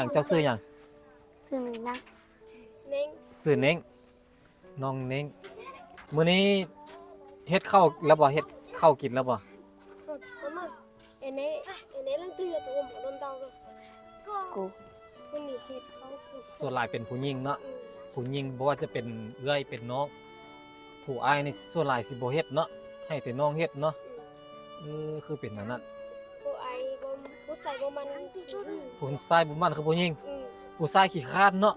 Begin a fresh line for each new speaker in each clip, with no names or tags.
อย่างเจ้าซื้ออย่าง
ซื้อหนึ่งนะ
เน่ง
ซื้อเน้งน้องเน้งมื้อนี้เฮ็ดข้าวแล้วบ่เฮ็ดข้าวกินแล้วบ่
Mama, ene lang tuyo to mo don tao ko.
กู
Kun ni hetเขาสุด
ส่วนหลายเป็นผู้หญิงเนาะผู้หญิงบ่ว่าจะเป็นเอื้อยเป็นน้องผู้อ้ายนี่ส่วนหลายสิบ่เฮ็ดเนาะให้แต่น้องเฮ็ดเนาะคือเป็นอันนั้น
ผู้ไอ้บ่ผู้ใส่บ่มันสุด
ผู้ชายบ่มันคือผู้หญิงผู้ชายขี้คร้านเนาะ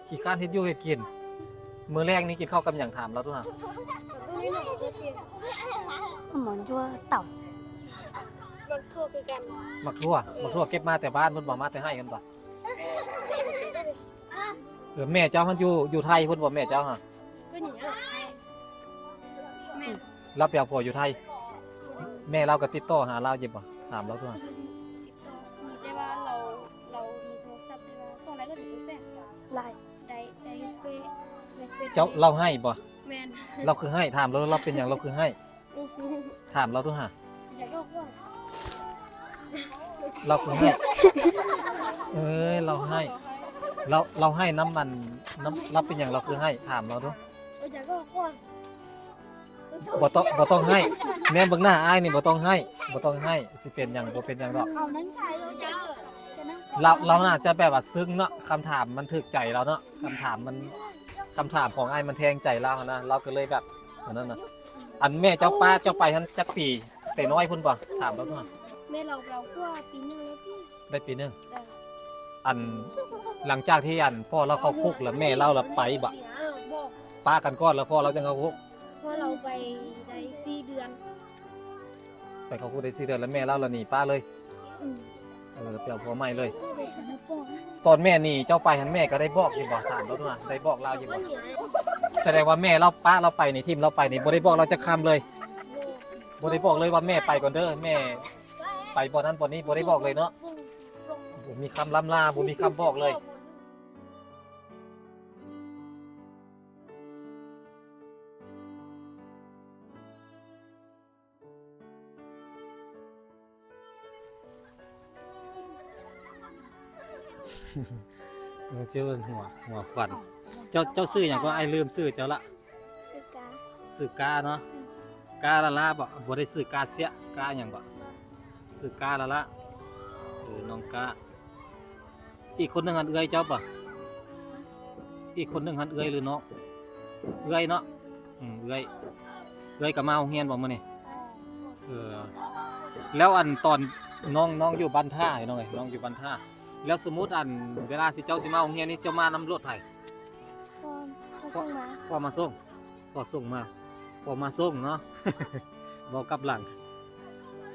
ขี้คร้านเฮ็ดอยู่เฮ็ดกินมื้อแรกนี่กินข้าวกับหยังถามเราดูฮะ
ตัวนี้น่ะจะเสีย
หมอนจัวเต่า
มันทั่วคือกัน
มักทั่วเก็บมาแต่บ้านเพิ่นบ่มาแต่ให้กันบ่แม่เจ้าเพิ่นอยู่ไทยเพิ่นบ่แม่เจ้าฮะ
ก็นี่อ่ะแม่
เราไปเอาผัวอยู่ไทย แม่เราก็ติดต่อหาเราอยู่บ่ถามเราดูฮะ
ติดต่อมีได้ว่าเรามีโทรศัพท์ได้ว่าต้องอะไรก็ถึงแฟน
ลาย
ได้เฟซในเฟซ
เจ้าเราให้บ่
แม่น
เราคือให้ถามเราเป็นหยังเราคือให้ถามเราดูฮะ
อยากก็ว่า
เราคือให้ เอ้ยเราให้เราให้น้ำมันเราเป็นหยังเราคือให้ถามเราดู
อยากก็ว่า
บ่ต้องให้แม่เบิ่งหน้าอ้ายนี่บ่ต้องให้สิเป็นหยังบ่เป็นหยังดอก
เอานั้นใส่เราจะนั่ง
เราน่าจะแบบว่าซึ้งเนาะคำถามมันถึกใจเราเนาะคำถามของอ้ายมันแทงใจเรานะเราก็เลยแบบอันนั้นน่ะอันแม่เจ้าป้าเจ้าไปทันจักปีแต่น้อยพุ่นบ่ถามเราเนาะ
แม่เราคั่วปีนึงแล้วพี่
ได้ปีนึงอันหลังจากที่อันพ่อเราเข้าคุกแล้วแม่เราละไปบ่
บอก
ป้ากันก่อนแล้วพ่อเราจังเข้าคุก
เพราะเราไปได้4 เดือน
ไปเข้าคุกได้4 เดือนแล้วแม่เราละหนีป้าเลย
อืม
เปลี่ยวผัวใหม่เลย ตอนแม่หนีเจ้าไปหันแม่ก็ได้บอกอยู่บ่ถามเราด้วยได้บอกเราอยู่บ่แสดงว่าแม่เราป้าเราไปในทีมเราไปนี่บ่ได้บอกเราจะคำเลยบ่ได้บอกเลยว่าแม่ไปก่อนเด้อแม่ไปบ่นั้นบ่นี้บ่ได้บอกเลยเนาะบ่มีคำล่ำลาบ่มีคำบอกเลยเจ้าหัวขวัญเจ้าซื้อหยังก็ไอ้ลืมซื้อเจ้าละ
ซื้อกา
ซื้อกาเนาะกาละบ่ได้ซื้อกาเสียกาหยังบ่ซื้อกาละน้องกาอีกคนหนึงหันเอื้อยเจ้าป่ะอีกคนหนึงหันเอื้อยหรือน้องเอื้อยเนาะเอื้อยก็มาโรงเรียนบ่มื้อนี้แล้วอันตอนน้องอยู่บ้านท่าน้องเอ้ยน้องอยู่บ้านท่าแล้วสมมุติอันเวลาสิเจ้าสิมาโรงเรียนนี่เจ้ามานำรถไผ
พอส่งมา
พ่อมาส่งพ่อส่งมาพ่อมาส่งเนาะ บอกกลับหลัง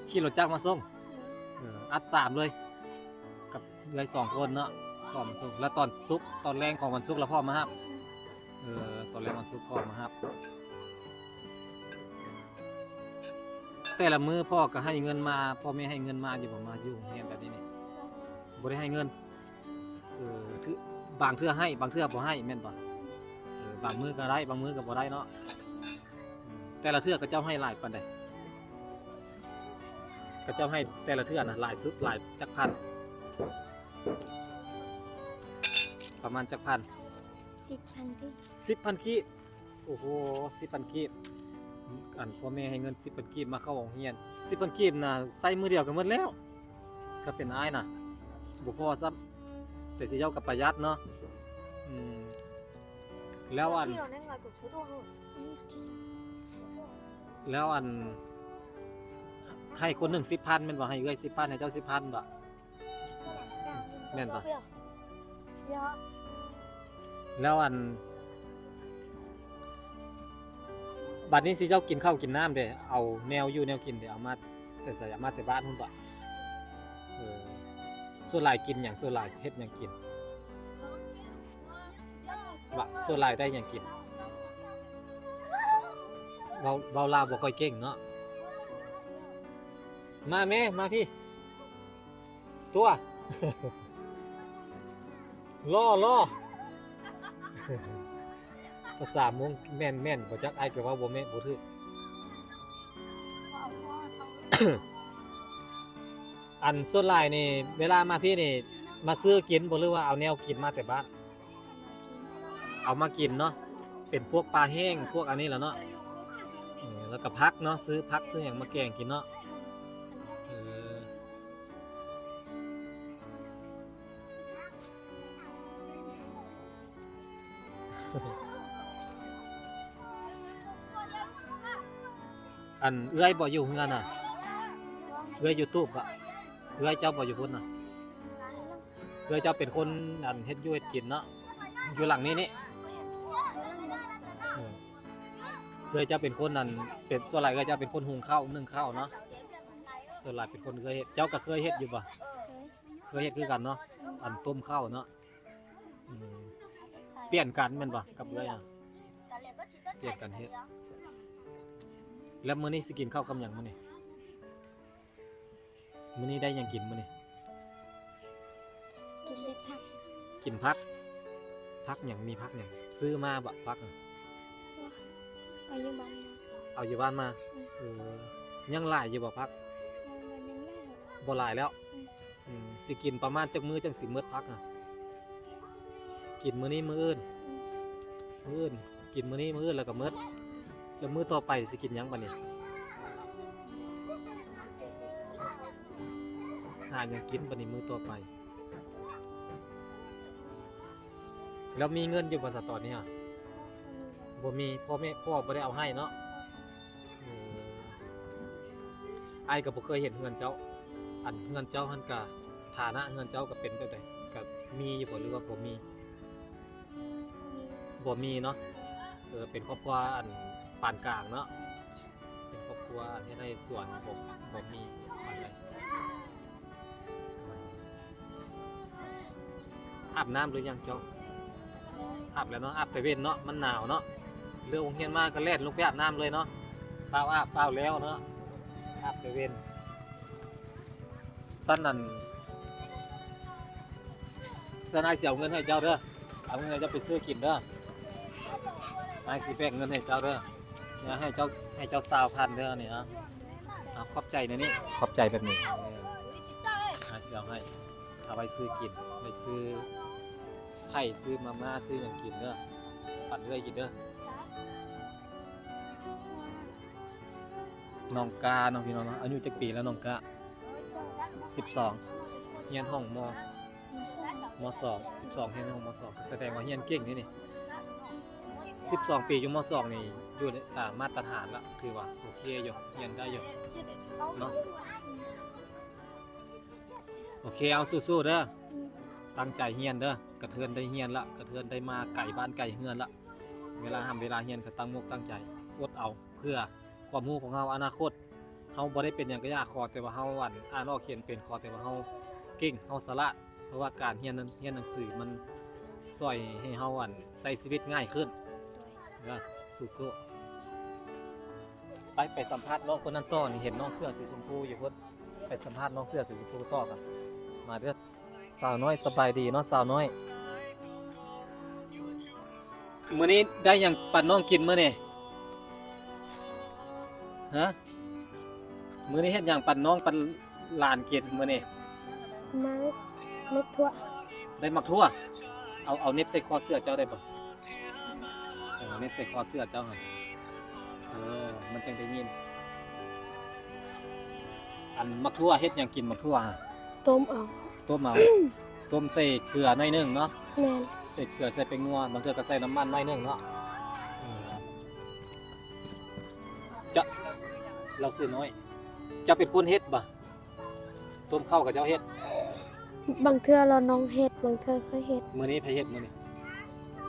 ขี่รถจักรมาส่งอัด3เลยกับเอื้อย2 คนเนาะพ่อมาส่งแล้วตอนศุกร์ตอนแรงของวันศุกร์แล้วพ่อมารับตอนแรงวันศุกร์พ่อมารับแต่ละมื้อพ่อก็ให้เงินมาพ่อแม่ให้เงินมาอยู่บ่มาอยู่โรงเรียนแบบนี้นี่บ่ได้ให้เงินบางเทื่อให้บางเทื่อบ่ให้แม่นบ่บางมื้อก็ได้บางมื้อก็บ่ได้เนาะแต่ละเทื่อก็เจ้าให้หลายปานใดก็เจ้าให้แต่ละเทื่อน่ะหลายสุดหลายจักพันประมาณจักพัน
10,000ที่
10,000 กีบโอ้โห 10,000 กีบอันพ่อแม่ให้เงิน 10,000 กีบมาเข้าโรงเรียน 10,000 กีบน่ะใส่มือเดียวก็หมดแล้วก็เป็นอ้ายน่ะบ่พอซ้ำแต่สิเจ้าก็ประหยัดเนาะแล้วอันให้คนหนึ่ง10,000แม่นบ่ให้เอ้ย10,000ให้เจ้า10,000บ่แม่นบ่แล้วอันบัดนี้สิเจ้ากินข้าวกินน้ำเด้เอาแนวอยู่แนวกินเด้เอามาแต่ใส่เอามาแต่บ้านพุ่นบ่ส่วนหลายกินหยังส่วนหลายเฮ็ดหยังกินว่าส่วนหลายได้หยังกินเว้าลาวบ่ค่อยเก่งเนาะมาแม่มาพี่ตัว ล่อ ภาษามุงแม่นบ่จักไอ้ก็ว่าบ่แม่นบ่ถูก อันส่วนหลายนี่เวลามาพี่นี่ มาซื้อกินบ่หรือว่าเอาแนวกินมาแต่บ้านเอามากินเนาะเป็นพวกปลาแห้งพวกอันนี้แหละเนาะแล้วก็พักเนาะซื้อพักซื้อหยังมาแกงกินเนาะเอออันเอื้อยบ่อยู่เฮือนน่ะเอื้อยอยู่ตู้ปะเอื้อยเจ้าบ่อยู่พุ่นน่ะเอื้อยเจ้าเป็นคนอันเฮ็ดอยู่เฮ็ดกินเนาะอยู่หลังนี้นี่เออเอื้อยเจ้าเป็นคนนั่นเป็นส่วนหลายเอื้อยเจ้าเป็นคนหุงข้าวนึ่งข้าวเนาะส่วนหลายเป็นคนเคยเฮ็ดเจ้าก็เคยเฮ็ดอยู่บ่เคยเฮ็ดคือกันเนาะอันต้มข้าวเนาะอืมเปลี่ยนกันแม่นบ่กับเอื้อยอ่ะเปลี่ยนกันเฮ็ดแล้วมื้อนี้สิกินข้าวกับหยังมื้อนี้มื้อนี้ได้หยังกินมื้อนี้
กินได้ผัก
กินพักหยังมีพักหยังซื้อมาบ่พักน่ะ
อายุบัน
เอาอยู่บ้านมาเออยังหลายอยู่บ่พัก
มันยังได้หรอก
บ่หลายแล้วสิกินประมาณจักมื้อจังสิหมดพักอ่ะกินมื้อนี้มื้ออื่นกินมื้อนี้มื้ออื่นแล้วก็หมดแล้วมื้อต่อไปสิกินหยังบัดนี้หาหยังกินบัดนี้มื้อต่อไปแล้วมีเงินอยู่บ่ซะตอนนี้อ่ะบ่มีพ่อบ่ได้เอาให้เนาะไอ้ก็บ่เคยเห็นเฮือนเจ้าอันเฮือนเจ้าหั่นก็ฐานะเฮือนเจ้าก็เป็นแบบใดก็มีอยู่บ่หรือว่าบ่มีเนาะเป็นครอบครัวอันปานกลางเนาะเป็นครอบครัวอันที่ได้ส่วนบ่มีปานใดอาบน้ำหรือยังเจ้าอาบแล้วเนาะอาบแต่เว้นเนาะมันหนาวเนาะเรือองเฮียนมาก็แล่นลงไปอาบน้ำเลยเนาะเปล่าอาบเปล่าแล้วเนาะอาบแต่เว้นสั้นนั่นสั้นไอ้เสียเงินให้เจ้าเด้อเอาเงินให้เจ้าไปซื้อกินเด้อไอ้สิแบ่งเงินให้เจ้าเด้อเนี่ยให้เจ้า20,000เด้อนี่ฮะเอาขอบใจนะนี่ขอบใจแบบนี้ไอ้เสียให้เอาไปซื้อกินไปซื้อไข่ซื้อมาม่าซื้ออย่างกินเด้อปั่นเรื่อยกินเด้อน้องกาน้องพี่น้องเนาะอายุจักปีแล้วน้องกา12เฮียนห้องม2 12เฮียนห้องม2ก็แสดงว่าเฮียนเก่งนี่12 ปีอยู่ม2นี่อยู่ในมาตรฐานละถือว่าโอเคอยู่เฮียนได้อยู่เนาะโอเคเอาสู้ๆเด้อตั้งใจเฮียนเด้อกระเทือนได้เฮียนละกระเทือนได้มาไก่บ้านไก่เฮือนละเวลาเวลาเฮียนก็ตั้งมุกตั้งใจอดเอาเพื่อความรู้ของเฮาอนาคตเฮาบ่ได้เป็นหยังก็ยากขอแต่ว่าเฮาอ่านออกเขียนเป็นขอแต่ว่าเฮาเก่งเฮาฉลาดเพราะว่าการเรียนหนังสือมันช่วยให้เฮาใช้ชีวิตง่ายขึ้นเด้อสู้ๆไปสัมภาษณ์น้องคนนั้นต่อนี่เห็นน้องเสื้อสีชมพูอยู่พุ่นไปสัมภาษณ์น้องเสื้อสีชมพูต่อกันมาเด้อสาวน้อยสบายดีเนาะสาวน้อยมื้อนี้ได้หยังปั่นน้องกินมื้อนี่ฮะมื้อนี้เฮ็ดหยังปั่นน้องปั่นหลานกินมื้อนี่
มักทั่ว
ได้มักทั่วเอาเน็บใส่คอเสื้อเจ้าได้บ่เน็บใส่คอเสื้อเจ้าหั่นมันจังได้ยินอันมักทั่วเฮ็ดหยังกินมักทั่ว
ต้มเอา
ต้มเอา ต้มใส่เกลือหน่อยนึงเนาะ
แม่น
ใส่เกลือใส่แป้งนัวบางเทื่อก็ใส่น้ำมันหน่อยนึงเนาะจะเราซื้อน้อยจะเป็นคนเฮ็ดบ่ต้มข้าวกับเจ้าเฮ็ด
บางเทื่อเราน้องเฮ็ดบางเทื่อค่อยเฮ็ด
มื้อนี้ไผเฮ็ดมื้อนี้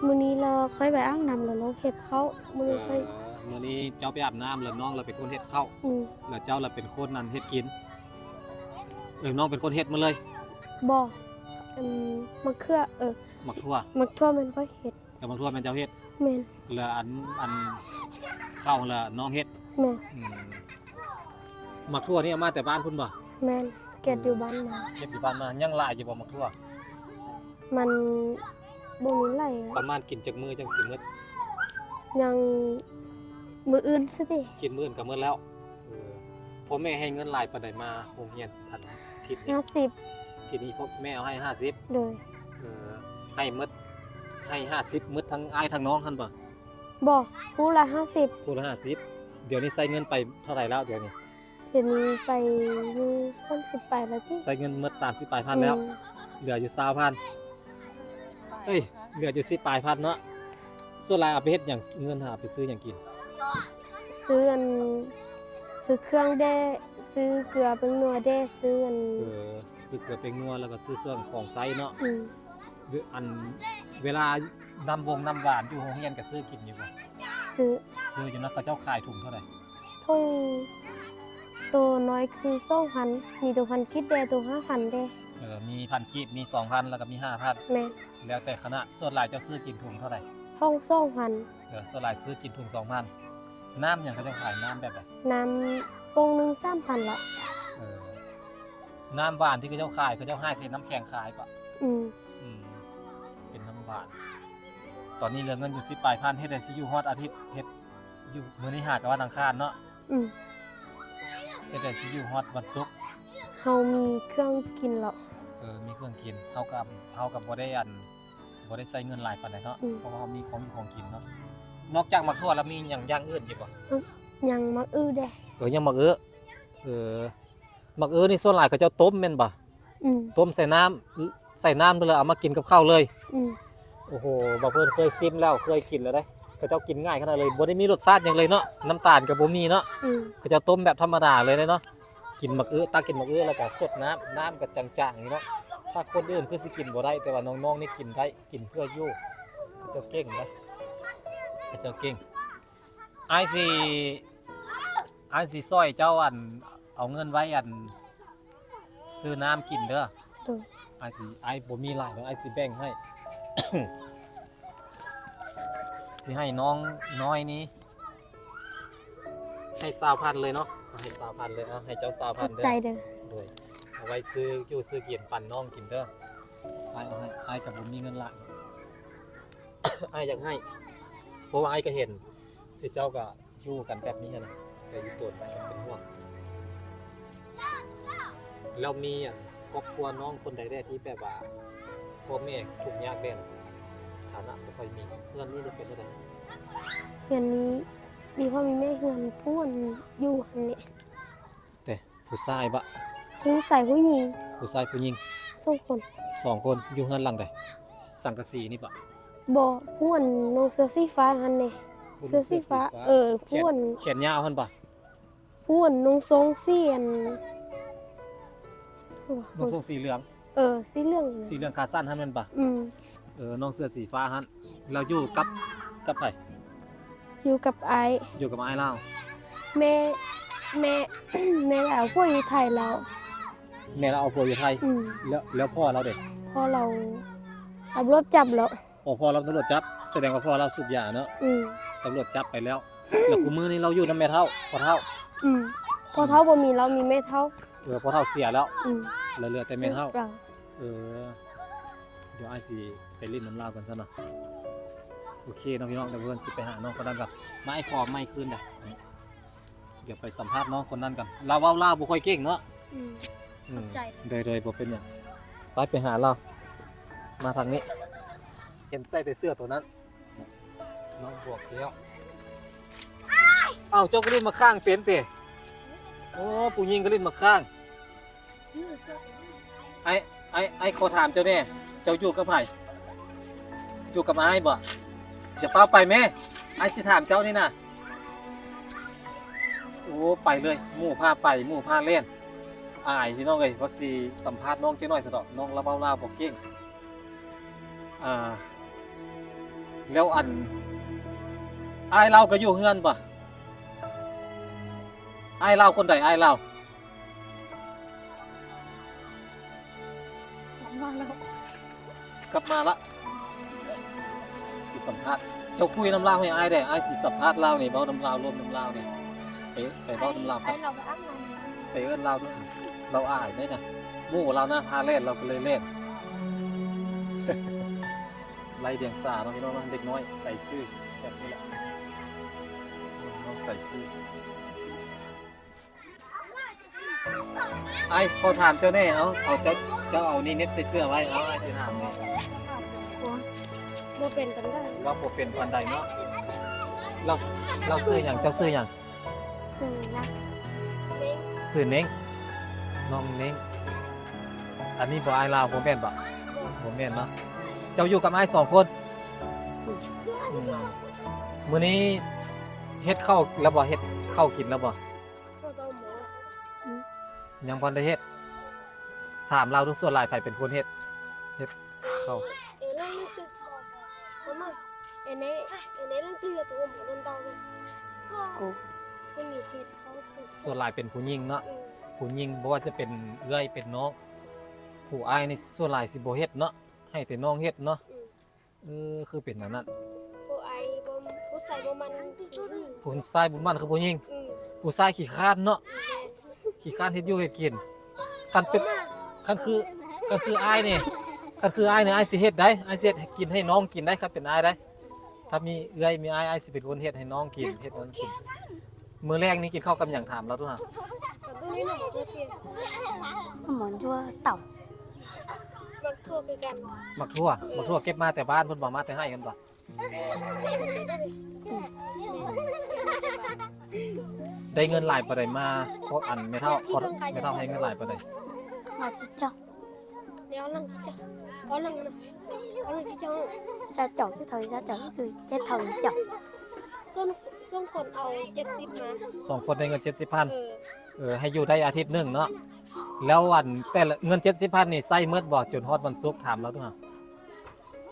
มื้อนี้เราค่อยไปอ้างน้ำแล้วน้องเฮ็ดเขามื้อค่อย
มื้อนี้เจ้าไปอาบน้ำแล้วน้องเราเป็นคนเฮ็ดข้าวแล้วเจ้าเราเป็นคนนั้นเฮ็ดกินน้องเป็นคนเฮ็ดมาเลย
บ่มะเขือ
มักทั่ว
มักทั่วมันค่อยเฮ็ด
กับมักทั่วแม่นเจ้าเฮ็ด
แม่น
แล้วอันข้าวแล้วน้องเฮ็ด
แม่น
มักทั่วนี่เอามาแต่บ้านพุ่นบ่
แม่นเก็บอยู่บ้านมา
เก็บอยู่บ้านมายังหลายอยู่บ่มักทั่ว
มันบ่มีไหล
ประมาณกินจักมื้อจังสิหมด
ยังมื้ออื่นซิติ
กินมื้ออื่นก็หมดแล้วพ่อแม่ให้เงินหลายปานใดมาโรงเรียนอันทิศนี้
50
ทีนี้พวกแม่เอาให้50
โดย
ให้หมดให้50หมดทั้งอ้ายทั้งน้องหั่นบ่
บ่ผู้ละ50
ผู้ละ50เดี๋ยวนี้ใส่เงินไปเท่าไหร่แล้วเดี๋ยวนี้
เดี๋ยวนี้ไปอยู่30ไปแล้วติ
ใส่เงินหมด30ปลายพันแล้ว เหลืออยู่20,000เอ้ยเหลืออยู่10ปลายพันเนาะส่วนหลายเอาไปเฮ็ดหยังเงินหาไปซื้อหยังกิน
ซื้ออันซื้อเครื่องแด้ซื้อเกลือเป็นนัวแด้ซื้ออัน
ซื้อเกลือเป็นนัวแล้วก็ซื้อเครื่องของไซเนาะ
อืม
หรืออันเวลานำวงนำหวานอยู่โรงเรียนก็ซื้อกินอยู่บ่
ซื้อ
ซื้ออยู่นะเขาเจ้าขายถุงเท่าไหร่
ทงตัวน้อยคือ2,000มีตัวพันคิดแด้ตัว5,000แด้
มี1,000กีบมี 2,000 แล้วก็มี 5,000
แม่น
แล้วแต่คณะส่วนหลายเจ้าซื้อกินถุงเท่าไหร่
ทอง2,000
ส่วนหลายซื้อกินถุง 2,000 น้ำอย่างเขาเจ้าขายน้ำแบบไหน
น้ำปงหนึง 3,000ละ
เออน้ำหวานที่เขาเจ้าขายเขาเจ้าให้เศษน้ำแข็งขายปะ
อืม
เป็นน้ำหวานตอนนี้เหลือเงินอยู่10ปลายพันเฮ็ดได้สิอยู่ฮอดอาทิตย์เฮ็ดอยู่มื้อนี้หากับวันอังคารเนาะ
อืม
เฮ็ดได้สิอยู่ฮอดวันศุกร์
เฮามีเครื่องกินแล้ว
มีเครื่องกินเฮากับบ่ได้บ่ได้ใช้เงินหลายปานใดเนาะเพราะว่าเฮามีของอยู่ของกินเนาะนอกจากมะทั่วแล้วมีหยังอย่างอื่นอีกบ่
ยังมักอื้อแด้
ยังมักมักนี่ส่วนหลายเขาเจ้าต้มแม่นบ่
อืม
ต้มใส่น้ำแล้วเอามากินกับข้าวเลย
อืม
โอ้โหบ่เพิ่นเคยชิมแล้วเคยกินแล้วเด้เขาเจ้ากินง่ายขนาดเลยบ่ได้มีรสชาติหยังเลยเนาะน้ำตาลก็บ่มีเนาะ
อืม
เขาเจ้าต้มแบบธรรมดาเลยเนาะกินมักตักกินมักแล้วก็สดน้ำก็จางๆนี่เนาะถ้าคนอื่นคือสิกินบ่ได้แต่ว่าน้องๆนี่กินได้กินเพื่ออยู่เขาเจ้าเก่งนะเขาเจ้าเก่งอ้ายสิซอยเจ้าเอาเงินไว้ซื้อน้ำกินเด้อ
ตัว
อ้ายบ่มีหลายเนาะอ้ายสิแบ่งให้ สิให้น้องน้อยนี้ให้20,000เลยเนาะให้20,000เลยให้เจ้า
ขอบ
20,000เด้
ใจ
อ
เด้อ
โดยเอาไว้ซื้อกินปั่นน้องกินเด้ออ้ายเอาให้อ้ายก็บ่มีเงินหลาย อ้ายอยากให้เพราะว่าอ้ายก็เห็นสิเจ้าก็อยู่กันแบบนี้นะแต่อยู่ตัวไปเป็นห่วงแล้วมีครอบครัวน้องคนใดได้ที่แบบว่าพ่อแม่ทุกข์ยากแน่นฐานะบ่ค่อยมีเพื่อนนี่เป็นจังได๋
เฮือนนี้มีพ่อมีแม่เฮือนผู้อันอยู่หั่นนี่
แต่ผู้ชายบะ
ผู้ใส่ผู้หญิง
ผู้ชายผู้หญิง
2คน
2คนอยู่เฮือนหลังใดสังกะสีนี่บะ
บ่ผู้อันน้องเสื้อสีฟ้าหั่นนี่เสื้อสีฟ้าผู้อัน
แขนยาวหั่นบะ
ผู้อันน้องทรงสีอัน
น้องทรงสีเหลือง
สีเหลือง
สีเหลืองขาสั้นหั่นแม่นบะ
อืม
น้องเสื้อสีฟ้าหั่นเราอยู่กับไผ
อยู่กับไอ
อยู่กับอ้ายลาว
แม่แม่ แม่เอาพวกอยู่ไทยแล้ว
แม่เราเอาผัวอยู่ไทย
อืม
แล้วพ่อเราเด้
พอเราตำรวจจับแล้ว
พ่อเราตำรวจจับแสดงว่าพ่อเราสูบยาเนาะ
อืม
ตำรวจจับไปแล้ว แล้วกูมื้อนี้เราอยู่นำแม่เฒ่าพ่อเฒ่า
อืมพอเท่าบ่มีเรามีแม่เท่า
พ่อเฒ่าเสียแล้ว
อืม
เหลือแต่แม่เฒ่า
เรา
เดี๋ยวไอ้ายสิไปลิ้นน้ำลาวกันซะเนาะโอเคน้องพี่น้องเดี๋ยวเพื่อนสิไปหาน้องคนนั้นกันมาไอ้ขอไม่คืนเด้อเดี๋ยวไปสัมภาษณ์น้องคนนั้นกันเราเว้าลาวบ่ค่อยเก่งเนาะ
อืม
เข้าใจ
โดยบ่เป็นหยังไปหาเรามาทางนี้ เห็นใส่แต่เสื้อตัวนั้นน้องบวกเดียวเจ้าก็ลิ้นมาข้างเป็นติโอ้ผู้หญิงก็ลิ้นมาข้างไอ้ขอถามเจ้าแน่เจ้าอยู่กับไผอยู่กับอ้ายบ่จะเฝ้าไปแม่ไอ้สิถามเจ้านี่นะโอ้ไปเลยหมู่พาไปหมู่พาเล่นอายพี่น้องเอ้ยว่าสิสัมภาษณ์น้องจักหน่อยซะดอกน้องละเว้าลาวบ่เก่งแล้วอ้ายเราก็อยู่เฮือนบ่อ้ายเราคนใดอ้ายเรา
มาแล้ว
กลับมาละสิสัมภาษณ์เจ้าคุยน้ำลาวให้อ้ายได้อ้ายสิสัมภาษณ์ลาวนี่เว้าน้ำลาวรวมน้ำลาวนี่ไปเว้าน้ำลาว
ไอเราไปอ้างเรา
ไปเอิ้นลาวด้วยเราอายได้นะหมู่เรานะพาเล่นเราก็เลยเล่น ไล่เดียงสาเนาะพี่น้องเด็กน้อยใส่ซื่อแบบนี้แหละน้องใส่ซื่อไอ้ขอถามเจ้าแน่เอาเจ้า เจ้าเอานี่เน็บใส่เสื้อไว้เอาไอ้สิถามนี่
บ่เป็นกันได้
ว่าบ่เป็นปานใดเนาะเราเราซื้อหยังเจ้าซื้อหยัง
ซื้อนะ
ซื้อเน้งน้องเน้งอันนี้บ่อายลาวบ่แม่นบ่บ่แม่นเนาะเจ้าอยู่กับอ้าย2คนอืมมื้อนี้เฮ็ดข้าวแล้วบ่เฮ็ดข้าวกินแล้วบ่
ก็ต้องหมอ
ยังบ่ได้เฮ็ดถามเราทุกส่วนหลายไผเป็นคนเฮ็ดข้าว
เอล่างตึกมาเอเนล่างตึกตัวหมอเตาเลย
กู
คนนี้เฮ็ดเขาสุด
ส่วนหลายเป็นผู้หญิงเนาะผู้หญิงบ่ว่าจะเป็นเอื้อยเป็นน้องผู้อ้ายนี่ส่วนหลายสิบ่เฮ็ดเนาะให้แต่น้องเฮ็ดเนาะคือเป็นแบบนั้น
ผู้ไอ้บ่ผู้ใส่บ่มัน
ผู้ชายบุญมันคือผู้หญิงผู้ชายขี้คร้านเนาะขี้คร้านเฮ็ดอยู่เฮ็ดกินคันเป็นคันคืออ้ายนี่คันคืออ้ายนี่อ้ายสิเฮ็ดได้อ้ายสิเฮ็ดให้กินให้น้องกินได้ครับเป็นอ้ายได้ถ้ามีเอื้อยมีอ้ายสิเป็นคนเฮ็ดให้น้องกินเฮ็ดให้น้องกินมื้อแรกนี่กินข้าวกับหยังถามเราดูฮะ
ตัวนี้หน่อยจะเสีย
หมอนชั่วเต่า
มันทั่วคือกัน
มักทั่วเก็บมาแต่บ้านเพิ่นบ่มาแต่ให้กันบ่ได้เงินหลายปานใดมาเพราะอันไม่เท่าให้เงินหลายปานใด
มาที่เจ้า
เดี๋ยวลังจะเอาลังนะเอาลังที่จะ
sao chọn cái thời sao chọn cái thời chọn
ส้นคนเอา70มา
สองคนได้เงิน 70,000
เ
ให้อยู่ได้อาทิตย์หนึงเนาะแล้ววันแต่ละเงิน 70,000 นี่ใช้หมดบ่จนฮอดวันศุกร์ถามเราดูฮะ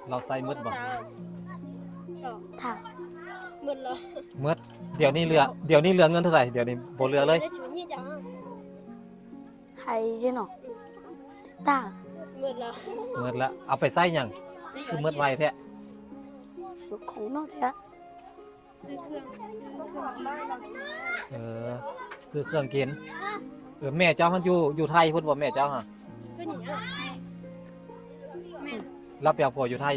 เราใช้หมดบ่
thảo
หมดแล้ว
หมดเดี๋ยวนี้เหลือเงินเท่าไหร่เดี๋ยวนี้บ่เหลือเลย
ได้ชุดนี้จ้ะ
hay chứ nó ta
หมดแล้ว
หมดแล้วเอาไปใช้หยังคือหมดไวแท้
cũng nó thế
ซื้อเครื่อง
ซื้อเครื่องกินแม่เจ้าเฮาอยู่ไทยพุ่นบ่แม่เจ้าฮะ
ก็นี่อ่ะแม่
รับไปเอาผัวอยู่ไทย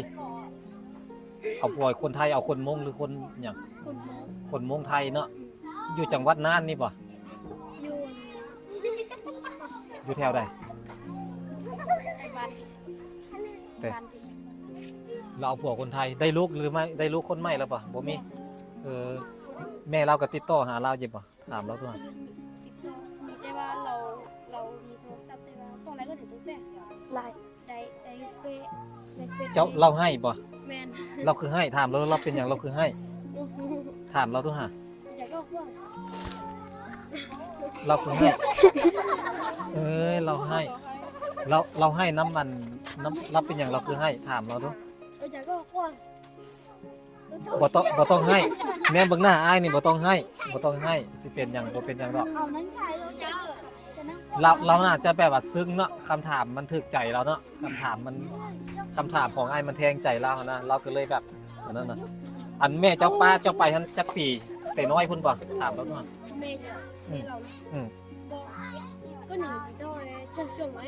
เอาผัวคนไทยเอาคนมงหรือคนหยัง
คนหมอ
คนมงไทยเนาะอยู่จังหวัดน่านนี่บ่
อยู่
อยู่แถวใด
ไอ้บ้าน
แต่ เราเอาผัวคนไทยได้ลูกหรือไม่ได้ลูกคนใหม่แล้วป่ะบ่มีแม่เราก็ติดต่อหาเราอยู่ป่ะถามเราด้วย
ติดต่อได้ว่าเรามีโทรศัพท์ได้ว่าของอะไรก็ถึงตัวแฟน
lại
ได้เฟซได้เฟซ
เจ้าเราให้ป่ะ
แมน
เราคือให้ถามเราเป็นอย่างเราคือให้ถามเราด้วยฮะ
อยากก็ว่า
เราคือให้เราให้เราให้น้ำมันเราเป็นอย่างเราคือให้ถามเราด้วย
อยากก็ว่า
บ่ต้องให้แม่เบิ่งหน้าอ้ายนี่บ่ต้องให้สิเป็นอย่างบ่เป็นอย่างดอก
เอานั้นใช่เราจะ
เราน่าจะแบบว่าซึ้งเนาะคำถามมันถึกใจเราเนาะคำถามของไอ้ายมันแทงใจเรานะเราก็เลยแบบอันนั้นนะอันแม่เจ้าป้าเจ้าไปทันจักปีแต่น้อยพุ่นบ่ถามเราเนาะ
เมย์เราบอกก็หนึ่งจีโต้เลยช่วงไว้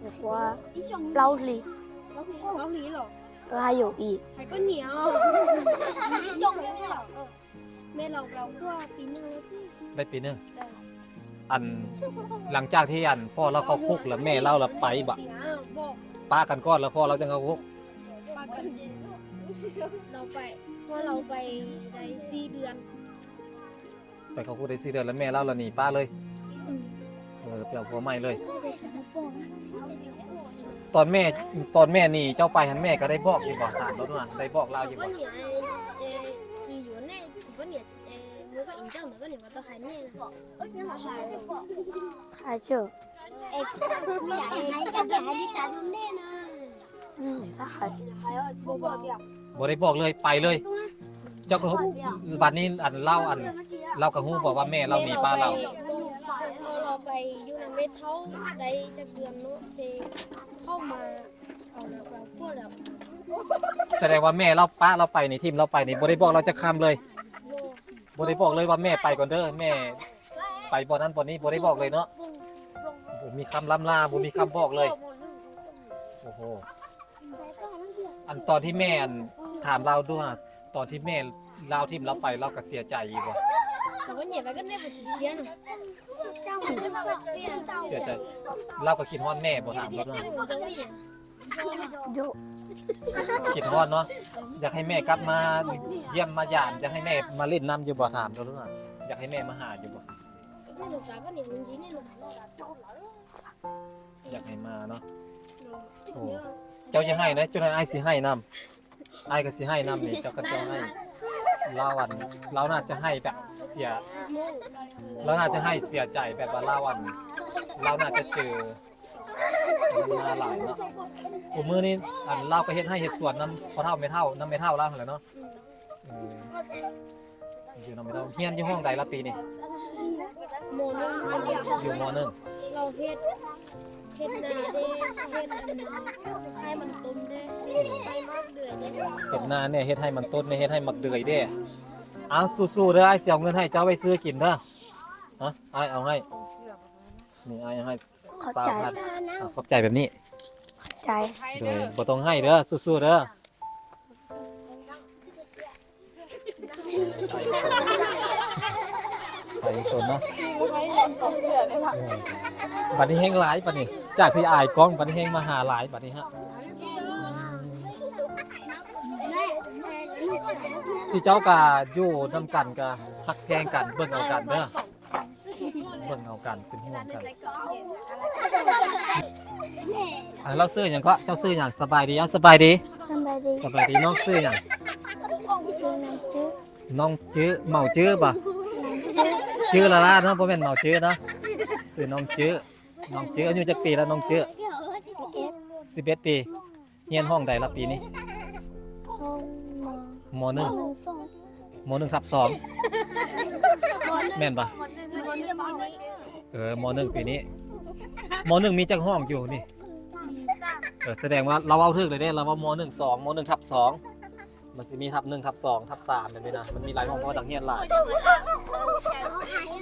được qua lâu lì
เราหลีหรอ
hay dụ ý
ใครก็เหนียวช่วงไม่หรอแม่เราว่าปีนึง
ได้ปีหนึงอันหลังจากที่อันพ่อเราเข้าคุกแล้วแม่เราละไปบ่
บอก
ป้ากันก่อนแล้วพ่อเราจะเข้าคุก
ป้ากันเราไปเพราะเราไปได้4 เดือน
ไปเข้าคุกได้4 เดือนแล้วแม่เราละหนีป้าเลยไปเอาผัวใหม่เลย ตอนแม่นี่เจ้าไปหันแม่ก็ได้บอกอยู่บ่ถามเราด้วยได้บอกเราอยู่
có
บ่
nhiều thìอยู่này thì có nhiều nếu có ảnh trong nữa có nhiều mà tao hài nè
hay chưa
em chạy đi tạt luôn nè nè
người ta hay
bố bỏ kìa
บ่ได้บอกเลยไปเลย เจ้าก็บัดนี้อันเล่าเราก็ฮู้บอกว่าแม่เราหนีป้าเรา
เราไปอยู่ในเม็ดเท่าได้จะเดือนเนาะthìเข้ามาเอาแล้วเราพวกเรา
แสดงว่าแม่เราป้าเราไปในทีมเราไปนี่บ่ได้บอกเราจะคำเลย
โบ
บ่ได้บอกเลยว่าแม่ไปก่อนเด้อแม่ไปบ่นั้นบ่นี้บ่ได้บอกเลยเนาะบ่มีคำล่ำลาบ่มีคำบอกเลยโอ้โหอันตอนที่แม่อันถามเราด้วยตอนที่แม่เราทีมเราไปเราก็เสียใจอยู่บ่
แต่ว่าเนี่ยก็ได้ไปเชียร์หนูเสีย
เสียใจเราก็คิดฮอดแม่บ่ถามเราด้วย
โย
คิดฮอดเนาะอยากให้แม่กลับมาเยี่ยมมายามอยากให้แม่มาเล่นน้ำอยู่บ่ถามเราด้วยอยากให้แม่มาหาอยู่บ่อยากให้มาเนาะโอ้เจ้าจะให้นะเจ้านายอ้ายสิให้น้ำอ้ายก็สิให้น้ำนี่เจ้าก็จะให้เราน่าจะให้แบบเสียเราน่าจะให้เสียใจแบบว่าเราน่าจะเจอมาหลายเนาะกูมือนี่อันเราก็เฮ็ดให้เฮ็ดสวนน้ำพอเท่าไม่เท่าน้ำไม่เท่าเราแหละเนาะอยู่น้ำไม่เท่าเฮียนอยู่ห้องใดละปีนี่
โมนึง
อยู่ม .1
เราเฮ็ดนาเด้เฮ็ดอันนึงให้มันต้มเด้ให้มากเดือดเด้
เฮ็ดนาเนี่ยเฮ็ดให้มันต้นเนี่ยเฮ็ดให้มักเดือยเด้เอาสู้ๆเด้อไอ้เสียเงินให้เจ้าไว้ซื้อกินเด้อฮะไอ้เอาให้นี่ไอ้ให้
ขอบใจ
ขอบใจแบบนี้
ใจ
โดยบ่ต้องให้เด้อสู้ๆเด้อไปสนเนาะบัดนี้แห้งหลายบัดนี้จากที่อายกล้องบัดนี้แห้งมาหาหลายบัดนี้ฮะสิเจ้ากะอยู่นำกันกะฮักแพงกันเบิ่งเอากันเด้อเบิ่งเอากันเป็นห่วงกันเราซื้อหยังก็เจ้าซื้อหยังสบายดีสบายดี
สบายดี
สบายดีน้องซื้อหยัง
ซื้อน้ำจื้อ
น้องจื้อเมาจื้อป่ะ
จื้อ
จื้อละล่ะเนาะบ่แม่นเมาจื้อเนาะซื้อน้องจื้ออายุจักปีแล้วน้องจื้อ 11 ปีเรียนห้องใดละปีนี้
ห้องม
ม
.1
.1 ม .1/2 แม่นป่ะม .1 ปีนี้ม .1 มีจักห้องอยู่นี่แสดงว่าเราเอาถึกเลยเด้เราว่าม .1 2 ม .1/2 มันสิมีทับ1ทับ2ทับ3แบบนี้นะมันมีหลายห้องเพราะว่าดังเฮียนหลาย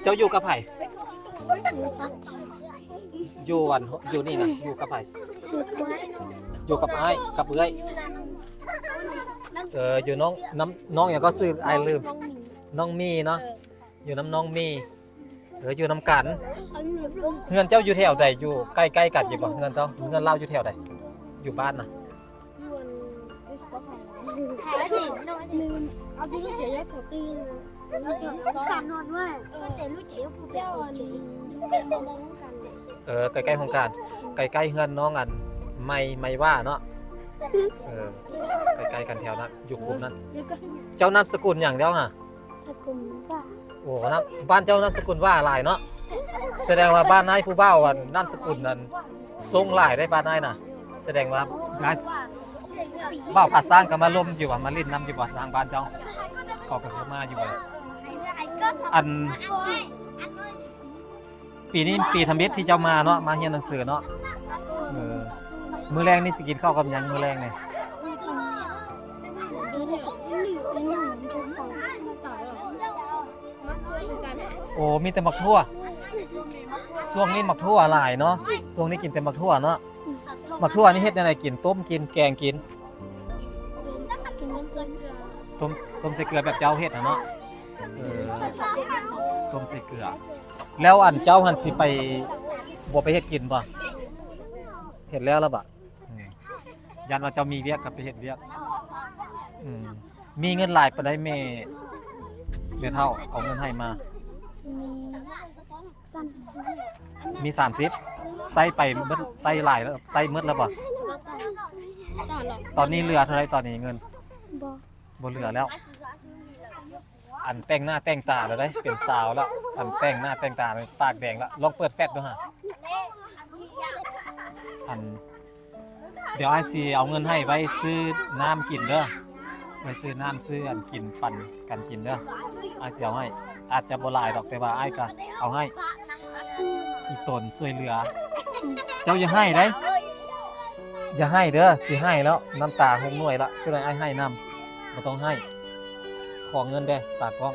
เจ้าอยู่กับไผอยู่อันอยู่นี่นะอยู่กับไผอยู่กับอ้ายกับเอื้อยอยู่น้องอย่างก็ซื้ออ้ายลืมน้องมีเนาะอยู่น้ำน้องมีอยู่น้ำกันเงินเจ้าอยู่แถวใดอยู่ใกล้ๆกันอยู่บ่เงินเล่าอยู่แถวใดอยู่บ้านนะ
เอาที่ลูกเจ๋ยของตีนการนอนว่าแต่ลูกเจ๋ยผู้เดียวมองกัน
ใกล้ๆโครงการใกล้ๆเฮือนน้องอันไม่ว่าเนาะใกล้ๆกันแถวนั้นอยู่กลุ่มนั้นเจ้านามสกุลอย่างเดียวฮะ
สกุลว่า
โอ้นะบ้านเจ้านามสกุลว่าหลายเนาะแสดงว่าบ้านนายผู้บ่าวนามสกุลนั้นทรงหลายได้บ้านนายน่ะแสดงว่าบ่าวผาสร้างก็มาล่มอยู่มาเล่นน้ำอยู่ทางบ้านเจ้าขอกันเข้ามาอยู่อันปีนี้ปีทำบิดที่เจ้ามาเนาะมาเรียนหนังสือเนาะมื้อแรงนี่สิกินข้าวกับหยังมื้อแรงนี่โอ้มีแต่หมักทั่วช่วงนี้หมักทั่วหลายเนาะช่วงนี้กินแต่หมักทั่วเนาะหมักทั่วนี่เฮ็ดอะไรกินต้มกินแกงกินต้มใส่เกลือแบบเจ้าเฮ็ดเนาะต้มใส่เกลือแล้วอันเจ้าหันสิไปบ่ไปเฮ็ดกินบ่เฮ็ดแล้วล่ะบ่ยันว่าเจ้ามีเวียกกับไปเฮ็ดเวียกมีเงินหลายปานใดแม่เท่าเอาเงินให้มามี30ใส่ไปเบิดใส่หลายแล้วใส่หมดแล้วบ่ตอนนี้เหลือเท่าไหร่ตอนนี้เงินบ่เหลือแล้วอันแต่งหน้าแต่งตาแล้วได้เป็นสาวแล้วอันแต่งหน้าแต่งตาปากแดงแล้วลองเปิดแฟลชดูฮะอันเดี๋ยวไอ้สิเอาเงินให้ไว้ซื้อน้ำกินเด้อไว้ซื้อน้ำซื้ออันกินปั่นกันกินเด้อไอ้สิเอาให้อาจจะบ่หลายดอกแต่ว่าไอ้ก็เอาให้อีตนช่วยเหลือเจ้าอย่าให้ได้อย่าให้เด้อสิให้แล้วน้ำตา6หน่วยละเจ้าได้ไอ้ให้น้ำบ่ต้องให้ขอเงินเด้ตากล้อง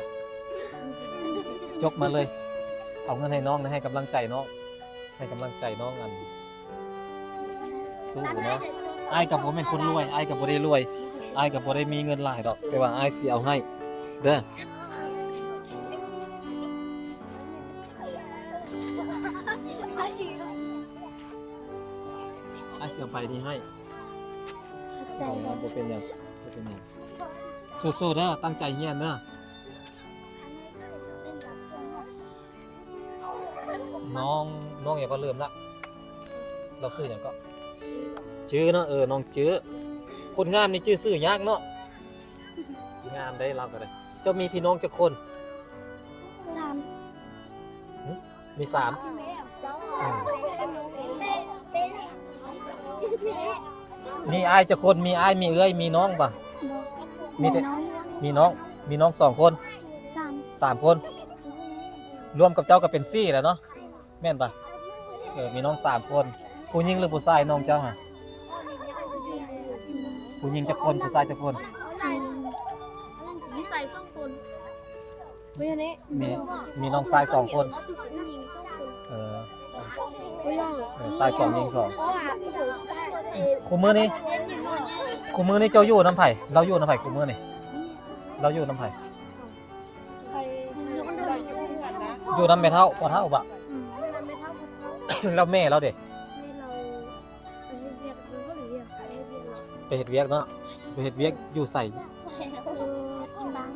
จกมาเลยเอาเงินให้น้องนะให้กำลังใจน้องให้กำลังใจน้องอันสู้เนาะไอ้กับผมเป็นคนรวยไอ้กับบ่ได้รวยไอ้กับบ่ได้มีเงินหลายดอกแต่ว่าไอ้สิเอาให้เด้อ จะไปนี่ให้
เข้าใจ
น้
แล้
อง
ว
บ่เป็นหยังบ่เป็นหยังสู้ๆเด้อตั้งใจเรียนเด้อน้องอย่าก็ลืมละเราซื้อหยังก็จื้อเนาะน้องจื้อคนงามนี่จื้อซื้อยากเนาะงามได้เราก็ได้เจ้ามีพี่น้องจักคน
3
มีสามมีอ้ายจักคนมีอ้ายมีเอ้ยมีน้องป่ะมีแต่มีน้อง2 คน 3 คนรวมกับเจ้าก็เป็น4แล้วเนาะแม่นป่ะมีน้อง3 คนผู้หญิงหรือผู้ชายน้องเจ้าฮะผู้หญิงจักคนผู้ชายจักคน
ใส่สองคนไม่ใช่นี้
มีน้องชาย2 คน
ผู้หญิงสองคน
เ
ไม่ยอม
ชาย2หญิง
เพราะว่า
2คุมื้อนี้เจ้าอยู่น้ำไผ่เราอยู่น้ำไผ่คุมื้อนี่เราอยู่น้ำไผ่
ไปยกเราอยู่เพื่อนนะ
อยู่น้ำแม่เฒ่าพ่อเฒ่าบ่
ไม่เท่า
แล้วแม่เราเด้
ให้เราไปเรียกคือเขาหรือเรียกใครเรียกเรา
ไปเฮ็ดเวียกเนาะไปเฮ็ดเวียกอยู่ใส่
คนบาง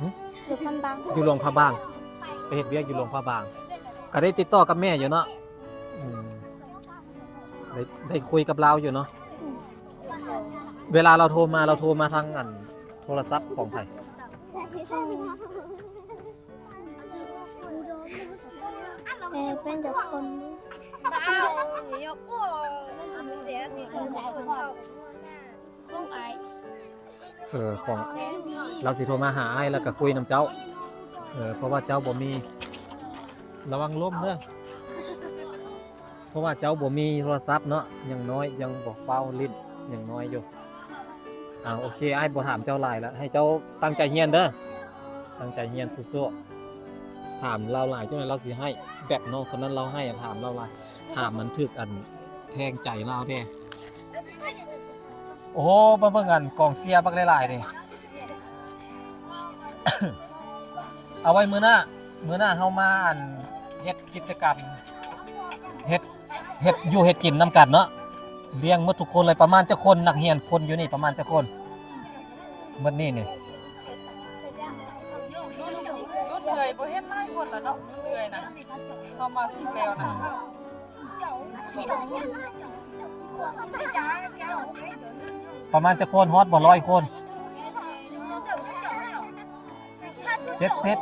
หึ
อยู่คนบาง
อยู่โรงพยาบาลไปเฮ็ดเวียกอยู่โรงพยาบาลก็ได้ติดต่อกับแม่อยู่เนาะได้คุยกับเราอยู่เนาะเวลาเราโทรมาทางอันโทรศัพท์ของไผ
แต่เป็นจากคน
không ai
ของเราสิโทรมาหาอ้ายแล้วก็คุยนํเจ้าเพราะว่าเจ้าบ่มีระวังล้มเด้อเพราะว่าเจ้าบ่มีโทรศัพท์เนาะยังน้อยยังบ่เฝ้าลิ้นยังน้อยอยู่โอเคอ้ายบ่ถามเจ้าหลายแล้วให้เจ้าตั้งใจเรียนเด้อตั้งใจเรียนสู้ๆถามเราหลายจังได๋เราสิให้แบบน้องคนนั้นเราให้ถามเราหลายถามมันถึกอันแทงใจเราแท้โอ้โหเบิ่งกันกองเชียร์บักหลายๆนี่ เอาไว้มื้อหน้าเฮามาอันเฮ็ดกิจกรรมเฮ็ดอยู่เฮ็ดกินนํกันเนาะเลี้ยงหมดทุกคนเลยประมาณจักคนนักเรียนคนอยู่นี่ประมาณจักคนหมดนี่
รถเลยบ่เฮ็ดหลายคนแล้วเนาะเลยนะพอมาสิแล้วนะ
ประมาณจักคนฮอดบ่100 คน7เซต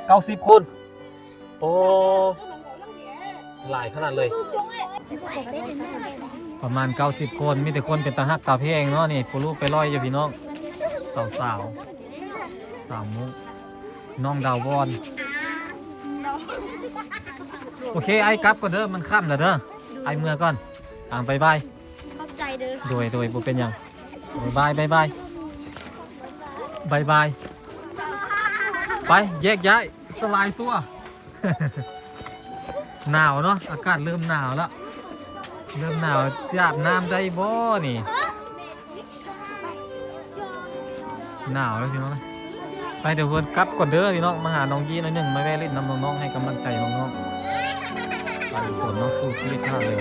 90 คนโอ้หลายขนาดเลยประมาณ90 คนมีแต่คนเป็นตาฮักตาเพลงเนาะนี่ผู้ลูกไปลอยอยู่พี่น้องสาวมุกน้องดาววอนโอเคไอ้กลับก่อนเด้อมันค่ำแล้วเด้อไอ้เมื่อก่อนบ๊ายบาย
เข้าใจเด้อ
โดยบ่เป็นหยังบ๊ายบายไปแยกย้ายสลายตัว หนาวเนาะอากาศเริ่มหนาวแล้วเริ่มหนาวสิอาบน้ำได้บ่นี่หนาวแล้วพี่น้องไปเดี๋ยวเพิ่นกลับก่อนเด้อพี่น้องมาหาน้องยีหน่อยหนึงมาแวะเล่นน้ำน้องๆให้กำลังใจน้องๆไปฝนเนาะสู้ชีวิตขนาดเลย